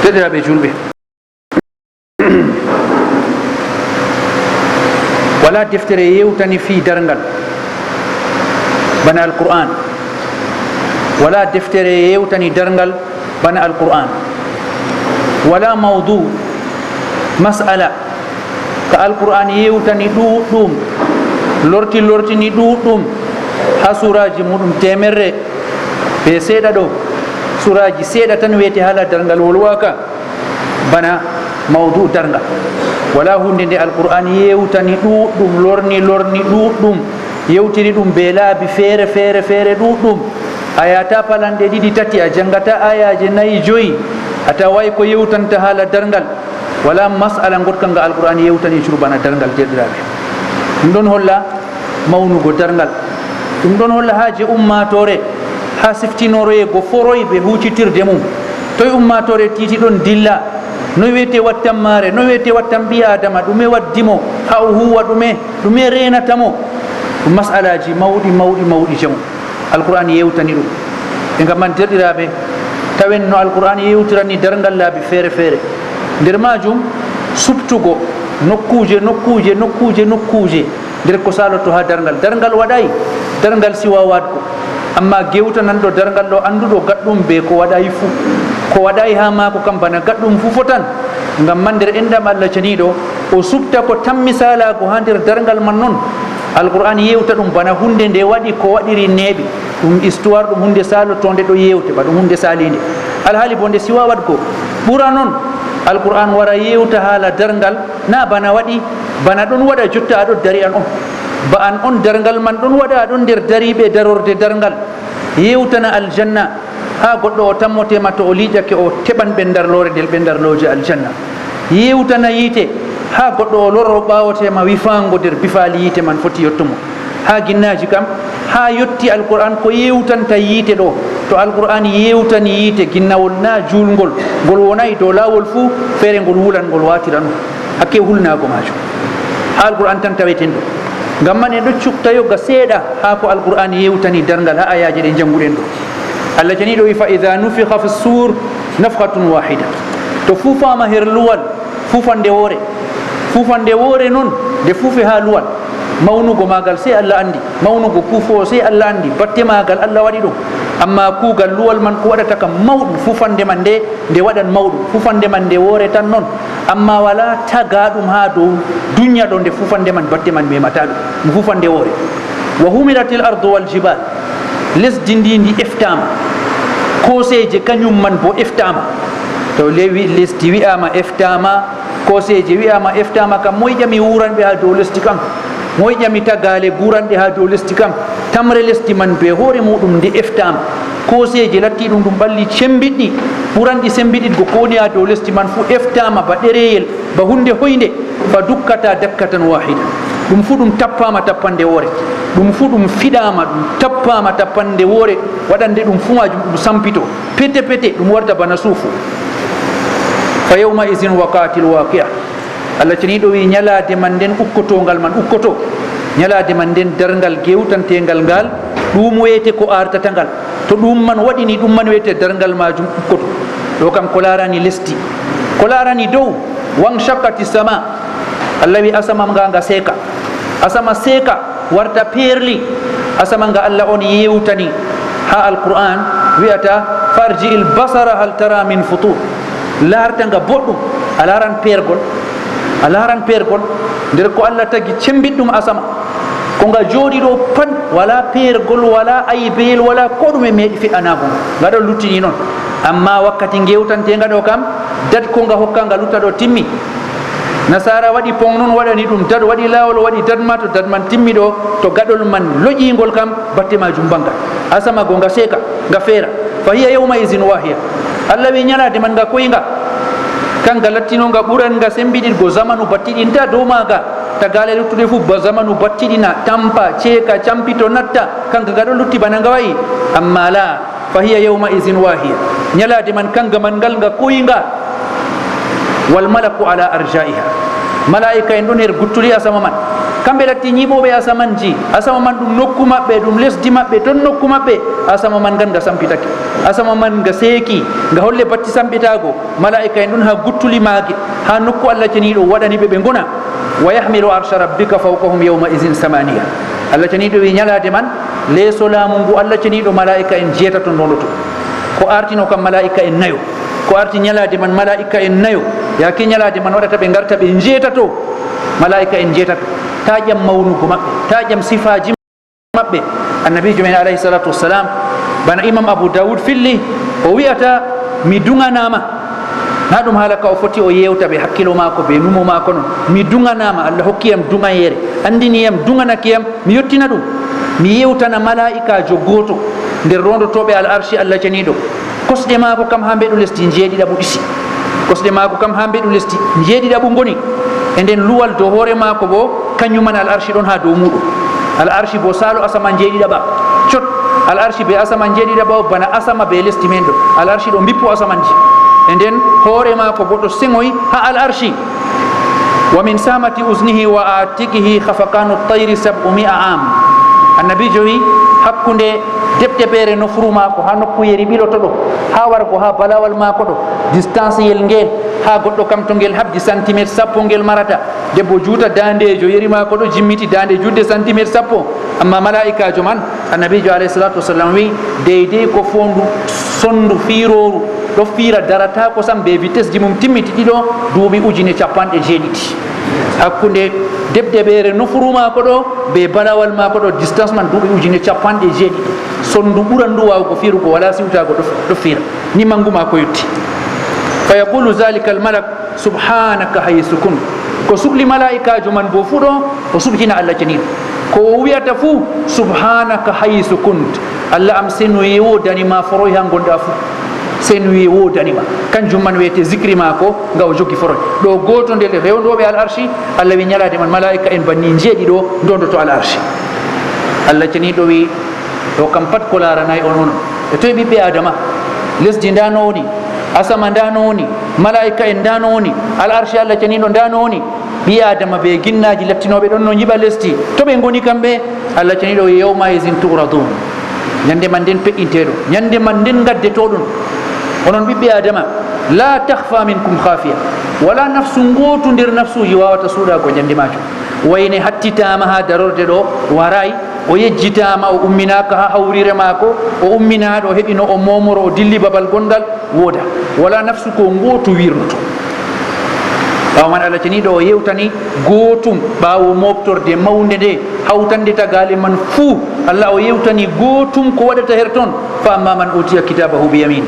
tediraɓe julɓe, wala deftere yewtani fi darngal bana alquran, wala deftere yewtani darngal bana alquran, wala mawdu mas'ala ka alquran yewtani ɗuɗɗum lortini ɗuɗɗum ha suraji muɗum temerre be seeɗa ɗo, suraji seeɗa tan wiyete haala darngal wolwaka bana mawdu darngal. wala hunde nde alquran yewtani ɗuɗɗum lorni ɗuɗɗum yewtiri ɗum be laabi feere ɗuɗɗum a yata palanɗe ɗiɗi tati a jangata ayaje 4 5 a taway ko yewtanta haala darngal. wala mas'ala gotka nga alquran yewtani curbana darngal. jeɗiraɓe, ɗum ɗon holla mawnugo darngal, ɗum ɗon holla haaje ummatore ha siftinoroye go foroyɓe hucitirde mum. toye ummatore titi ɗon dilla, no wiyete wattan maare, no wiyete wattan ɓi adama, ɗume waddimo ha o huwa ɗume renatamo. ɗum mas'alaji mawɗi jamu alquran yewtani ɗum. e ngam man derɗiraɓe, tawen no alquran yewtirani darngal laabi feere nder majum subtugo nokkuje nder ko saloto ha darngal waɗay darngal siwa wadgo, amma gewtananɗo darngal ɗo anduɗo gaɗɗum be ko waɗay fu, ko waɗay ha mako kam bana gaɗɗum fu fotan. ngam man nder enɗam Allah caniɗo o subta ko tammi salago ha nder darngal man noon alquran yewta ɗum bana hunde nde waɗi ko waɗiri neeɓi, ɗum histoire, ɗum hunde salotonde ɗo yewte ba ɗum hunde salinde. alhaali bo nde siwa wadgo ɓura noon alquran wara yewta haala darngal, na bana waɗi bana ɗon waɗa jotta aɗo dari an on ba an on darngal man ɗon waɗa aɗon nder dariɓe darorde darngal. yewtana aljanna ha goɗɗo o tammotema to o liƴake o teɓan ɓendarlore nder ɓendarloje aljanna. yewtana yiite ha goɗɗo o loro ɓawotema wifango nder bifali yiite man foti yettumo. ha ginnaji kam ha yetti alquran ko yewtanta yiite ɗo, to alquran yewtani yiite ginnawol na julgol ngol wonayi dow lawol fuu, feere ngol wulan ngol watira ɗum hakke hulnago majum. ha alquran tan taweten ɗo. ngam man en ɗo cukta yogga seeɗa ha ko alquran yewtani darngal ha ayaji ɗe janguɗen ɗo. Allah janiɗo wi fa ida nufiha fi sur nafhatun wahida, to fufama her luwal fufande woore noon nde fuufi ha luwal, mawnugo magal sey Allah andi, mawnugo kuufo sey Allah andi, batte magal Allah waɗi ɗum. amma kuugal luwal man ko waɗata kam mawɗum, fufande man nde waɗan mawɗum, fufande man nde woore tan noon, amma wala taga ɗum ha dow dunya ɗo nde fufande man batte man memata ɗum fufande woore. wa humilatil ardu wal jibal, lesdi ndi eftama, koseje kañum man bo eftama. to lesdi wi'ama eftama, koseje wi'ama eftama kam, moye ƴami wuranɓe ha dow lesdi kam, moye ƴami tagale guranɗe ha dow lesdi kam. tamre lesdi man be hoore muɗum nde eftama, koseje latti ɗum ɓalli cembiɗɗi ɓuranɗi sembiɗiɗgo ko woni ha dow lesdi man fu eftama ba ɗereyel, ba hunde hoynde, fa dukkata dakkatan wahida, ɗum fu ɗum tappama tappande woore, ɗum fu ɗum fiɗama ɗum tappama tappande woore, waɗande ɗum fu majum ɗum sampito pete ɗum warta bana suufu. fa yawma idin waqatil waqi'a, Allah ceniɗo wi ñalade man nden ukkotongal man ukkoto, ñalade man nden darngal gewtantegal ngal ɗum wiyete ko artata ngal, to ɗum man waɗini ɗum man wiyete darngal majum ukkoto. ɗo kam ko larani lesdi, ko larani dow wan shakkati sama, Allah wi asama nga seeka, asama seeka warta perli, asama nga Allah on yewtani ha alquran wiyata farji il basara hal tara min futur, larta nga boɗɗum, a laran pergol nder ko Allah tagi cembiɗɗum asama, ko nga jooɗi ɗo pan wala pergol, wala aybeyel, wala ko ɗume meeɗi fiɗanago nga ɗon luttini noon. amma wakkati gewtantega ɗo kam dat ko nga hokka nga lutta ɗo timmi. nasara waɗi pon noon waɗani ɗum dad, waɗi lawol waɗi dadma, to dadman timmi ɗo to gaɗol man loƴingol kam batte majum banga, asama go nga seeka nga feera. fa hiya yawma idin wahiya, Allah wi ñalade man nga koynga, kanga lattinoga ɓuranga sembiɗiɗgo zamanu battiɗinta dow maga, tagale luttude fu ba zamanu battiɗina, tampa ceeka campito natta, kanga gaɗo lutti bana nga wayi. amma la, fa hiya yawma idin wahiya, ñalade man kanga man ngal nga koynga. wal malaku ala arjaiha, malaika en ɗon her guttuli asama man, kamɓe latti ñiɓoɓe asamanji asama man ɗum nokku maɓɓe ɗum lesdi maɓɓe ton nokku maɓɓe asama man ngan nga sampitake asama man nga seeki nga holle batti sampitago malaika en ɗon ha guttuli maage ha nokku Allah ceniɗo waɗaniɓe ɓe gona wa yahmilu arsha rabbika fawqahum yawma idin samaniya Allah ceniɗo wi ñalade man leeso laamu ngu Allah ceniɗo malaika en jeetato ndonoto ko artino kam malaika en nayo ko arti ñalade man malaika en nayo yake ñalade man waɗata ɓe garta ɓe jeetato malaika en jeetato ta ƴam mawnugo maɓɓe ta ƴam sifaji maɓɓe annabijo men alayhi salatu wassalam bana imam Abu Dawud filli o wiyata mi duganama na ɗum haala ka o foti o yewta ɓe hakkilo mako ɓe numo mako noon mi duganama Allah hokkiyam dugayere andiniyam duganakiyam mi yettina ɗum mi yewtana malaikajo goto nder rondotoɓe al arshi Allah ceniɗo kosɗe mako kam ha mbeɗu lesdi jeeɗiɗaɓu ɗisi kosɗe mako kam ha mbeɗu lesdi jeeɗiɗaɓu goni e nden luwal dow hoore mako bo kañuman al arshi ɗon ha dow muɗum al arshi bo salo asama jeeɗiɗaɓa cot al arshi be asama jeeɗiɗaɓa o bana asama be lesdi men ɗo al arshi ɗo bippo asamanji e nden hoore mako bo ɗo seŋoy ha al arshi wa min samati usnihi wa atikihi khafaqanu tayri 700 am annabijo wi hakkunde debdeɓere nofuru mako ha nokkuyeri ɓiloto ɗo ha wargo ha balawal mako ɗo distance yel ngel ha goɗɗo kam to ngel habdi centimétre 10 ngel marata debbo juuta dandejo yeri mako ɗo jimmiti dande judde centimétre 10 amma malaikajo man annabijo alayhi salatu wasallam wi deydey ko fondu sondu fiiroru ɗo fiira darata ko sam be vitesse ji mum timmiti ɗiɗo duuɓi ujune 70 hakkunde debdeɓere nofuru mako ɗo be balawal mako ɗo distance man duuɓi ujune 70 sondu ɓuran ndu wawgo fiirugo wala siwtago ɗo fiira ni mangu mako yetti fa yaqulu zalika al malak subhanaka haysu kun ko subli malaikajo man bo fu ɗo o subhina Allah ceniɗo ko o wiyata fu subhanaka haysu kunt Allah am seno yewodanima foroy ha gonɗa fu seno yewodanima kanjum man wiyete zicri mako nga o jogui foroy ɗo goto nder rewdoɓe al arshi Allah wi ñalade man malaika en banni jeeɗiɗo dondoto al arshi Allah ceniɗo wi o kam pat ko laranayi on onon e toye ɓiɓɓe adama lesdi ndano woni asama ndano woni malaika en ndano woni al arshi Allah ceniɗo ndano woni ɓi adama ɓe ginnaji lattinoɓe ɗon no jiiɓa lesdi to ɓe goni kamɓe Allah ceniɗo yawma isin turadun ñande man nden peƴƴinteɗo ñande man nden gaddetoɗon onon ɓiɓɓe adama la tahfa minkum khafiya wala nafsu gotu nder nafsuji wawata suuɗago ñande majum wayne hattitama ha darorde ɗo waray o yejjitama o umminaka ha hawrire mako o umminaɗo o heɓino o momoro o dilli babal gongal wooda wala nafsu ko gotu wirnoto ɓawo man Allah ceniɗo o yewtani gotum ɓawo moftorde mawde nde hawtande tagale man fuu Allah o yewtani gotum ko waɗata her toon fa amma man utiya kitabahu bi yamin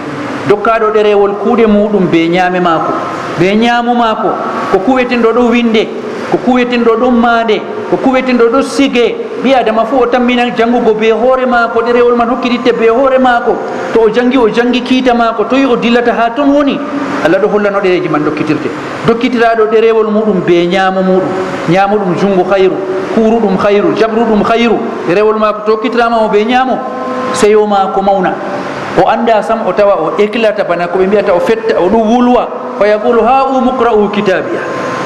dokkaɗo ɗerewol kuuɗe muɗum be ñaame mako be ñaamu mako ko kuwetenɗo ɗo winde ko kuwetenɗo ɗo maande ko kuwetenɗo ɗo sige ɓi adama fo o tammina janngugo be hoore maako ɗerewol man hokkititte be hoore maako to o jangi kiita maako toyi o dillata ha toon woni Allah ɗo hollano ɗereji man dokkitiraɗo ɗerewol muɗum be ñaamu ɗum jungo hayru kuruɗum hayru jabruɗum hayru ɗerewol maako to hokkitirama o be ñaamo seyo maako mawna o anda sam o tawa o éclata bana ko ɓe mbiyata o fetta o ɗum wulwa fa yaqulu ha umqra'u kitabiya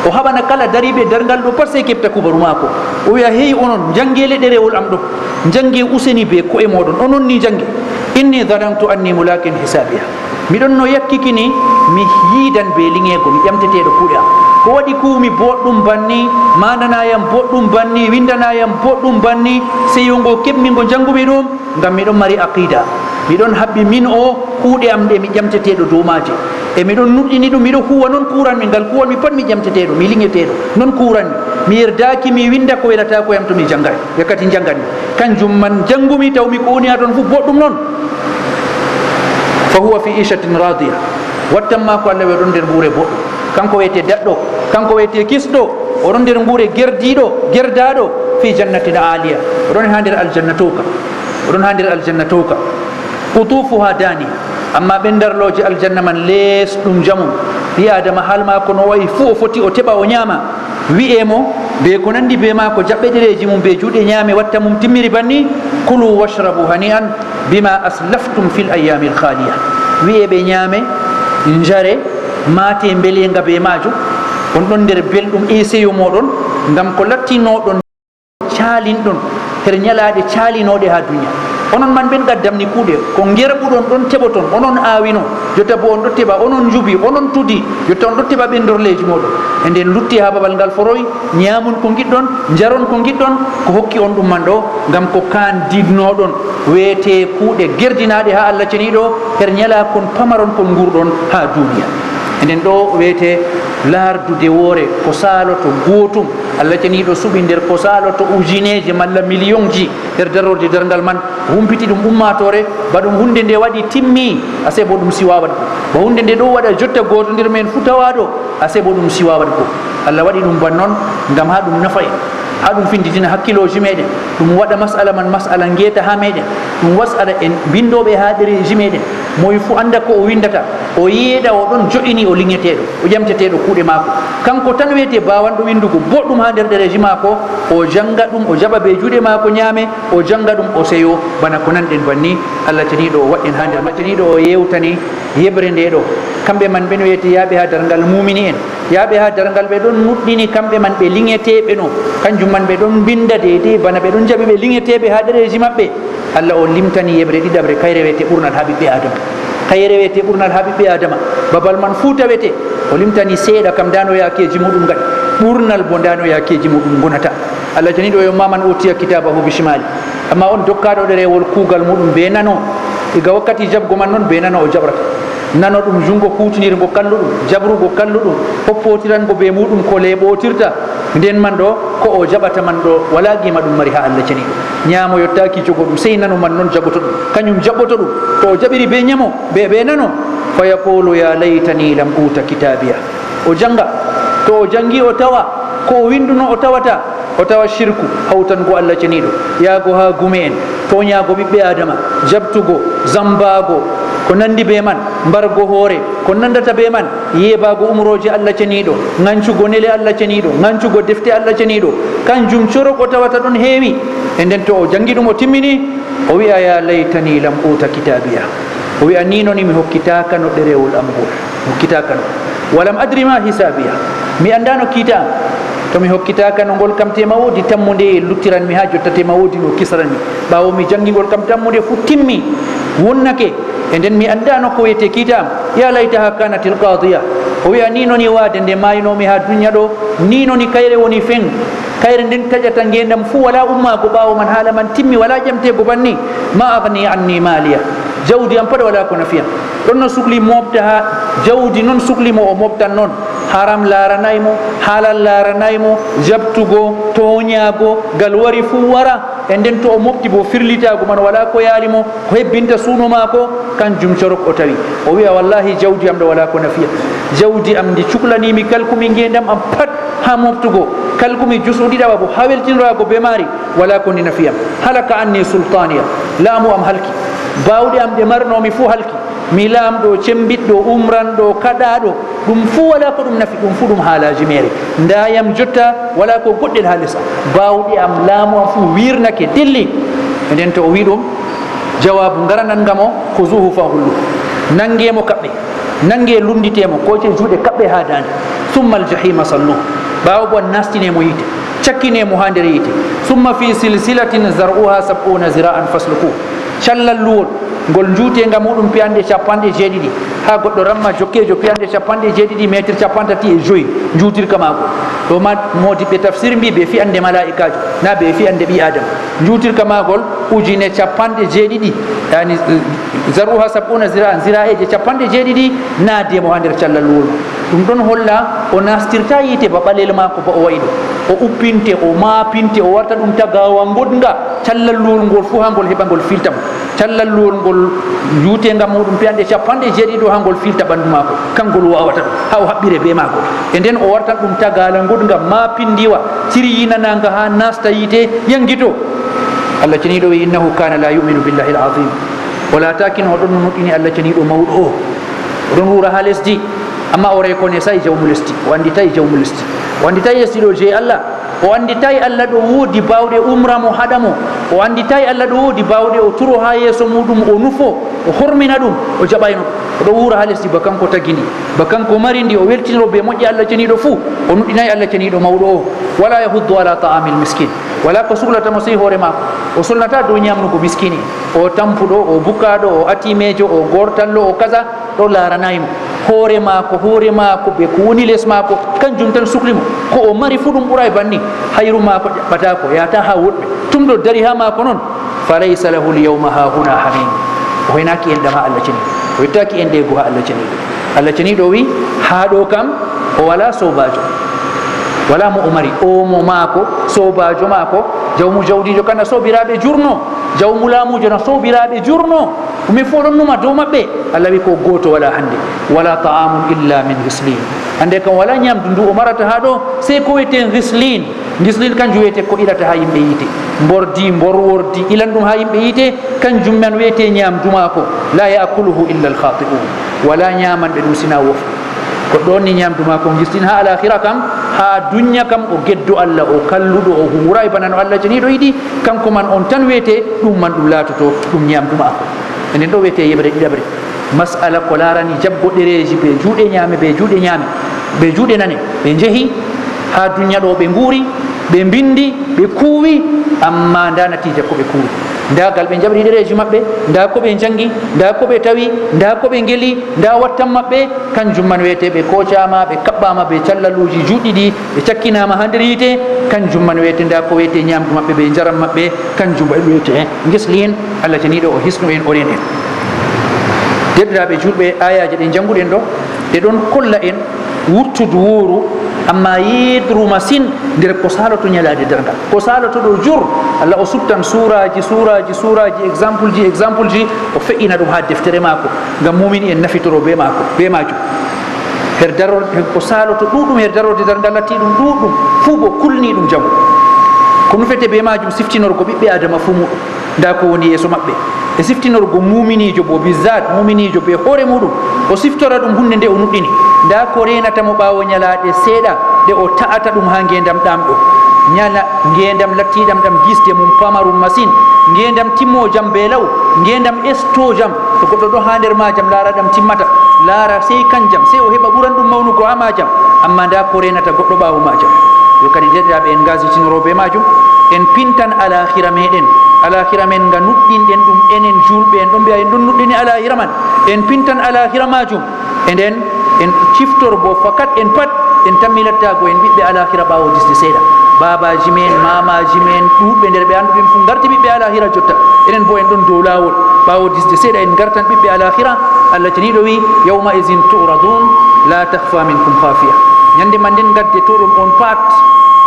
o haɓana kala dariɓe dargal ɗo pat sey keɓta kubaru maako o wiya heyi onon janngele ɗerewol am ɗo jangge useni be ko'e moɗon onon ni jangge inni danantu anni mulakin hisabiya miɗon no yakkikini mi yiidan be liŋego mi ƴamteteɗo kuuɗe am ko waɗi kuumi boɗɗum banni mandanayam boɗɗum banni windanayam boɗɗum banni seyongo keɓmigo janngumi ɗum ngam miɗon mari aqida miɗon haɓɓi min o kuuɗe am ɗe mi ƴamteteɗo dow maje e miɗon nuɗɗini ɗum miɗo huwa noon kuranmi ngal kuwanmi pat mi ƴamteteɗo mi liŋeteɗo noon kuranmi mi yerdaki mi winda ko welata koyam to mi janggay yakkati janganmi kanjum man janngumi taw mi ko woni ha toon fu boɗɗum noon fa huwa fi ishatin radiya wattanma ko Allah weɗon nder guure boɗɗum kanko wiyete daɗɗo kanko wiyete kisɗo oɗon nder guure gerdaɗo fi jannatin aliya oɗon ha nder aljanna toka utufuha dani amma ɓendarloje aljanna man lees ɗum jamum ɓi adama halma ko no wayi fuu o foti o teɓa o ñaama wi'emo be ko nandi be ma ko jaɓɓe ɗereji mum be juuɗe ñaame watta mum timmiri banni kulu washrabu hani an bima aslaftum fil ayami l khaliya wi'e ɓe ñaame jare maate belenga be majum on ɗon nder belɗum eseyo moɗon ngam ko lattinoɗon caalinɗon her ñalaaɗe caalinooɗe haa duniya. Onon man ɓen gaddamni kuuɗe ko ngerɓuɗon ɗon teɓoton onon aawino jotta bo on ɗo teɓa onon jubi onon tudi jotta on ɗo teɓa ɓendorleji moɗon e nden lutti haa babal ngal foroy ñaamun ko giɗɗon njaron ko giɗɗon ko hokki on ɗum man ɗo ngam ko kan didnoɗon weete kuuɗe gerdinaɗe haa Allah ceniɗo her ñala kon pamaron kon ngurɗon haa duniya. E nden ɗo weete lardude woore ko saaloto gootum Allah ceniɗo suɓi nder ko saaloto ujineje malla million ji her darorde darngal man humpiti ɗum ummatore ba ɗum hunde nde waɗi timmi ase bo ɗum siwa waɗgo ba hunde nde ɗo waɗa jotta goto nder men fu tawaɗo ase bo ɗum siwa waɗgo. Allah waɗi ɗum bannon ngam ha ɗum nafa en ha ɗum finditina hakkiloji meɗen ɗum waɗa masala man masala ngeeta ha meɗen ɗum wasala en bindoɓe ha ɗereji meɗen moye fu anda ko o windata o yeeɗa o ɗon joɗini o liŋeteɗo o ƴamteteɗo kuuɗe maako kanko tan wiyete bawanɗo windugo boɗɗum ha nder ɗereji maako o janga ɗum o jaɓa be juuɗe maako ñaame o janga ɗum o seyo bana ko nanɗen banni. Allah taniɗo o waɗɗen ha nder Allah taniɗo o yewtani yeɓre nde ɗo kamɓe man ɓen wiyete yaaɓe ha darngal mumini en yaaɓe ha darngal ɓe ɗon nuɗɗini kamɓe man ɓe liŋeteɓe no kanjum man ɓe ɗon binda deydey bana ɓe ɗon jaɓi ɓe liŋeteɓe ha ɗereji maɓɓe. Allah o limtani yeɓre ɗiɗaɓre kayre wiyete ɓurnal ha ɓiɓɓe adama kayre wiyete ɓurnal ha ɓiɓɓe adama babal man fuu tawete o limtani seeɗa kam dano yakeji muɗum gaɗi ɓurnal bo dano yakeji muɗum gonata. Allah taniɗo yo maman utiya kitabahu bishimali amma on dokkaɗo ɗerewol kuugal muɗum be nano iga wakkati jabgo man noon be nano o jaɓrata nano ɗum jungo kutinirgo kalluɗum jabrugo kalluɗum hoppotirango be muɗum ko leɓotirta nden man ɗo ko o jaɓata man ɗo wala gima ɗum mari ha Allah ceniɗo ñaamo yottaki jogo ɗum sey nano man noon jaɓoto ɗum kañum jaɓoto ɗum to o jaɓiri be ñamo ɓe nano fa yaqulu ya laytani lam uta kitabiya o janga to o jangi o tawa ko o winduno o tawata o tawa shirku hawtango Allah ceniɗo yaago ha gume en toñaago ɓiɓɓe adama jabtugo zambago ko nandi be man mbargo hoore ko nandata be man yeebago umroje Allah ceniɗo ŋancugo nele Allah ceniɗo ŋancugo defte Allah ceniɗo kanjum corok o tawata ɗon heewi. E nden to o jangi ɗum o timmini o wiya ya laytani lam uta kitabiya o wiya ni noni mi hokkitaka no ɗerewol am ngol hokkitaka no walam adri ma hisabiya mi andano kiita am to mi hokkitaka no ngol kam tema woodi tammude e luttiranmi ha jotta tema woodi no kisranmi ɓawo mi jangigol kam tammude fu timmi wonnake. E nden mi andano ko wiyete kiita am ya laytaha kanatil qadiya o wiya ni noni waade nde maynomi ha duniya ɗo ni noni kayre woni fen kayre nden taƴata ngendam fu wala ummago ɓawo man haala man timmi wala ƴamtego banni ma agni anni maliya jawdi am paɗa wala ko nafiyam ɗon no sukli mofta ha jawdi noon suklimo o moftan noon haram laranaymo halal laranaymo jabtugo toñago gal wari fuu wara e nden to o mofti bo firlitago man wala ko yaalimo ko hebbinta suuno maako kanjum corok o tawi o wiya wallahi jawdi am ɗo wala ko nafiya jawdi am ndi cuklanimi kalkumi ngendam am pat ha moftugo kalkumi jusu ɗiɗaɓa bo ha weltinorago be maari wala ko ndi nafiyam halaka anni sultaniya laamu am halki bawɗe am ɗe marnomi fuu halki mi laamɗo cembiɗɗo umranɗo kaɗaɗo ɗum fuu wala ko ɗum nafi ɗum fuu ɗum haalaji mere ndayam jotta wala ko goɗɗel ha lesa bawɗe am laamu am fuu wirnake dilli. E nden to o wi ɗum jawabu garanangam o huzuhu fa hullu nangemo kaɓɓe nange lunditemo kote juuɗe kaɓɓe ha dande summa aljahima sallu ɓawo bo nastinemo yite cakkinemo ha nder yite summa fi silsilatin zar'uha 70 zira'an fasluku callal luwol ngol juutenga muɗum piyanɗe 70 ha goɗɗo ramma jokkejo piyanɗe 70 métre 35 juutirka maako ɗo ma modiɓe tafsir mbi ɓe fiyande malaikajo na ɓe fiyande ɓi adama juutirka magol ujune 70 yani zaruha 70 zira'an zira'eje 70 naademo ha nder callal luwol ɗum ɗon holla o nastirta yite ba ɓalel maako ba o wayi ɗo o uppinte o maapinte o warta ɗum tagawa goɗga callal luwol ngol fuu ha ngol heɓa ngol filtamo callal luwol ngol juutenga muɗum piyanɗe 70 ha ngol filta ɓandu maako kangol wawata ɗum ha o haɓɓire be maako e nden o wartan ɗum tagala goɗga maapindiwa tiryinanaga ha nasta yite yangito. Allah ceniɗo wi innahu kana la yuminu billahi l azim wala takin oɗon nuɗɗini Allah ceniɗo mawɗo o oɗon wura ha lesdi amma o rekone sa jawmu lesdi o anditayi jawmu lesdi o anditayi yestiɗo je Allah o anditayi Allah ɗo woodi bawɗe umra mo haɗamo o anditayi Allah ɗo woodi bawɗe o turo ha yeeso muɗum o nufo o hormina ɗum o jaɓayno oɗo wura ha lesdi ba kanko tagini ba kanko mari ndi o weltiniro be moƴƴi Allah ceniɗo fuu o nuɗɗinayi Allah ceniɗo mawɗo o wala yahuddu ala ta'amil miskin wala ko suhlata mo sey hore maako o solnata do ñamnugo miskini o tampuɗo o bukaɗo o atimejo o gortallo o kaza ɗo laranayimo hore maako ɓe ko woni les maako kanjum tan suhlimo ko o mari fu ɗum ɓuura e banni hayru maako ƴaɓɓata ko yata ha woɗɓe tum ɗo dari ha maako noon falaysa lahu lyawma ha huna hamim o hoynaki en ɗam ha Allah ceniɗo o yettaki en ɗego ha Allah ceniɗo wi ha ɗo kam o wala sobajo wala mo o mari omo maako sobajo maako jawmu jawdijo kana sobiraɓe jurno jawmu laamujo na sobiraɓe jurno ɗume fo ɗon numa dow maɓɓe Allah wi ko goto wala hande wala ta'amun illa min ghislin hande kam wala ñamdu ndu o marata ha ɗo sey ko wiyete ghislin kanjum wiyete ko ilata ha yimɓe yiite wordi ilan ɗum ha yimɓe yiite kanjum man wiyete ñamdu maako la yakuluhu illa al khati'un wala ñamanɓe ɗum sina wofɓe ko ɗon ni ñamdu maako ghislin ha alakhira kam ha dunya kam o geddo Allah o kalluɗo o huuray bana no Allah janiɗo yiɗi kanko man on tan wiyete ɗum man ɗum laatoto ɗum ñamdu maako enen ɗo wiyete yeɓre ɗiɗaɓre masala ko larani jabbo ɗereji ɓe juuɗe ñaame ɓe juuɗe nane ɓe jeehi ha dunya ɗo ɓe nguuri ɓe bindi ɓe kuuwi amma nda natija ko ɓe kuuwi ndagal ɓe jaɓri ɗereji maɓɓe nda ko ɓe jangi nda ko ɓe tawi nda ko ɓe ngeli nda wattan maɓɓe kanjum man wiyete ɓe kocama ɓe kaɓɓama ɓe callaluji juuɗɗi ɗi ɓe cakkinama ha nder yite kanjum man wiyete nda ko wiyete ñamdu maɓɓe ɓe jaram maɓɓe kanjum ɓe wiyete gisli en Allah janiɗo o hisnu en onen en derɗiraɓe julɓe ayaji ɗe janguɗen ɗo ɗe ɗon kolla en wurtudu wuuru amma yedru masin nder ko saloto ñalade dargal ko saloto ɗo jur Allah o subtan suraji exemple ji o fe'ina ɗum ha deftere maako ngam mumini en nafitoro be majum her darorde ko saloto ɗuɗum her darorde dargal latti ɗum ɗuɗum fuu bo kulni ɗum jamu ko nufete be majum siftinorgo ɓiɓɓe adama fuu muɗum nda ko woni yeeso maɓɓe e siftinorgo muminijo bo bizat muminijo be hoore muɗum o siftora ɗum hunde nde o nuɗɗini nda ko renatamo ɓawo ñalaɗe seeɗa nde o ta'ata ɗum ha ngendam ɗam ɗo ñala ngendam lattiɗam ɗam gisde mum pamarum masine ngendam timmojam be law ngendam estojam to goɗɗo ɗo ha nder majam laara ɗam timmata laara sey kanjam sey o heɓa ɓuran ɗum mawnugo ha majam amma nda ko renata goɗɗo ɓawo majam yo kadi derɗiraɓe en gasitinoroɓe majum en pintan alakhira meɗen alakhira men nga nuɗɗinɗen ɗum enen julɓe en ɗon mbiya en ɗon nuɗɗini alakhira man en pintan alakhira majum e nden en ciftor bo fakat en pat en tammilattago en ɓiɓɓe alakhira ɓawo disde seeɗa babaji men mamaji men ɗuɓɓe nder ɓe anduɗen fu garti ɓiɓɓe alakhira jotta enen bo en ɗon dow lawol ɓawo disde seeɗa en gartan ɓiɓɓe alakhira Allah janiɗo wi yawma idin turadun la takhfa minkum khafiya ñande man nden gadde to ɗon on pat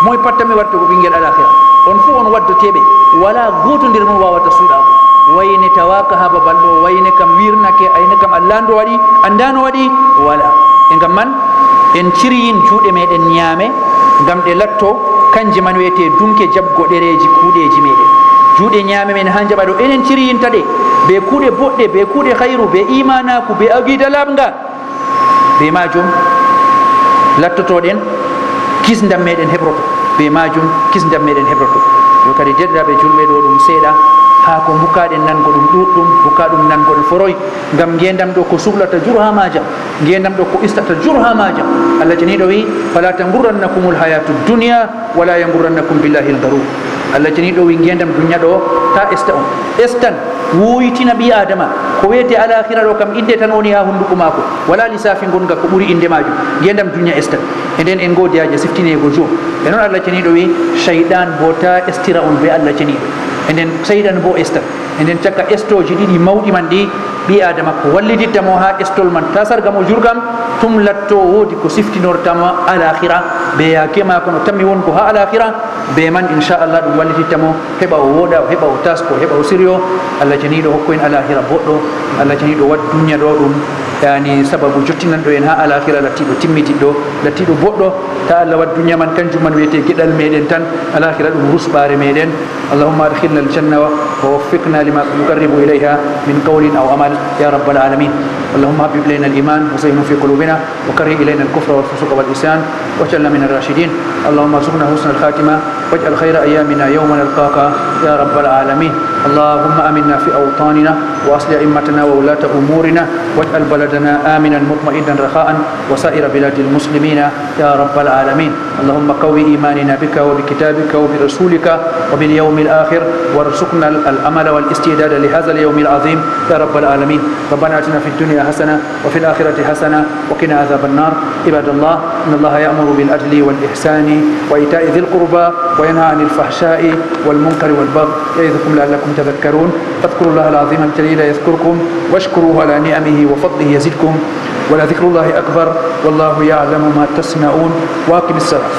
moye pattami wartugo ɓinguel alakhira on fu on waddoteɓe wala goto nder mon wawata suuɗako wayne tawaka ha babal ɗo wayne kam wirnake ayne kam allando waɗi andano waɗi wala e gam man en ciryin juuɗe meɗen ñaame gam ɗe latto kanje man wiyete dunke jabgo ɗereji kuuɗeji meɗen juuɗe ñaame men ha jaɓa ɗo enen ciryinta ɗe be kuuɗe boɗɗe be kuuɗe hayru be imanaku be aqida labga be majum lattotoɗen kisdam meɗen heɓroto be majum kisdam meɗen heɓroto yo kadi derɗiraɓe julɓe ɗo ɗum seeɗa ha ko bukaɗen nango ɗum ɗuɗɗum buka ɗum nango ɗum foroy gam ngendam ɗo ko suhlata jur ha majam ngendam ɗo ko istata jur ha majam Allah janiɗo wi fala tangurrannakumul hayatu dunya wala yangurrannakum billahi lgarur Allah janiɗo wi ngendam dunya ɗo ta esta on estan wuyitina ɓi adama ko wiyete alakhira ɗo kam inde tan woni ha hunduko mako wala lisafi gonga ko ɓuuri inde majum ngendam dunya estan e nden en godiyaji siftinego jur e noon Allah janiɗo wi shayɗan bo ta estira on be Allah janiɗo e nden shayɗan bo estan e nden cakka estoji ɗiɗi mawɗi man ɗi ɓi adama ko wallidittamo ha estol man ta sargamo jurgam tum latto woodi ko siftinortamo alakhira be yake mako no tammi wonko ha alakhira be man inchallah ɗum wallitittamo heɓa o wooɗa heɓa o tasko heɓa o siryo Allah janiɗo hokko en alakhira boɗɗo Allah janiɗo wat dunya ɗo ɗum yani sababu jottinanɗo en ha alakhira lattiɗo timmitiɗɗo lattiɗo boɗɗo ta Allah wat dunya man kanjum man wiyete gueɗal meɗen tan alakhira ɗum rusɓare meɗen allahumma adkhilna aljanna wa waffiqna lima yuqarribu ilayha min qawlin aw amal ya rabbal alamin اللهم حبب إلينا الإيمان وزينه في قلوبنا وكره إلينا الكفر والفسوق والعصيان واجعلنا من الراشدين اللهم ارزقنا حسن الخاتمة واجعل خير أيامنا يوم نلقاك يا رب العالمين اللهم آمنا في أوطاننا وأصل أئمتنا وولاة أمورنا واجعل بلدنا آمنا مطمئنا رخاء وسائر بلاد المسلمين يا رب العالمين. اللهم قوي إيماننا بك وبكتابك وبرسولك وباليوم الآخر وارزقنا الأمل والاستعداد لهذا اليوم العظيم يا رب العالمين. ربنا آتنا في الدنيا حسنة وفي الآخرة حسنة وقنا عذاب النار. عباد الله، إن الله يأمر بالعدل والإحسان وإيتاء ذي القربى وينهى عن الفحشاء والمنكر والبغي يعظكم لعلكم تذكرون. فاذكروا الله العظيم الجليل يذكركم واشكروه على نعمه وفضله يزدكم ولذكر الله أكبر والله يعلم ما تصنعون. واقم الصلاة.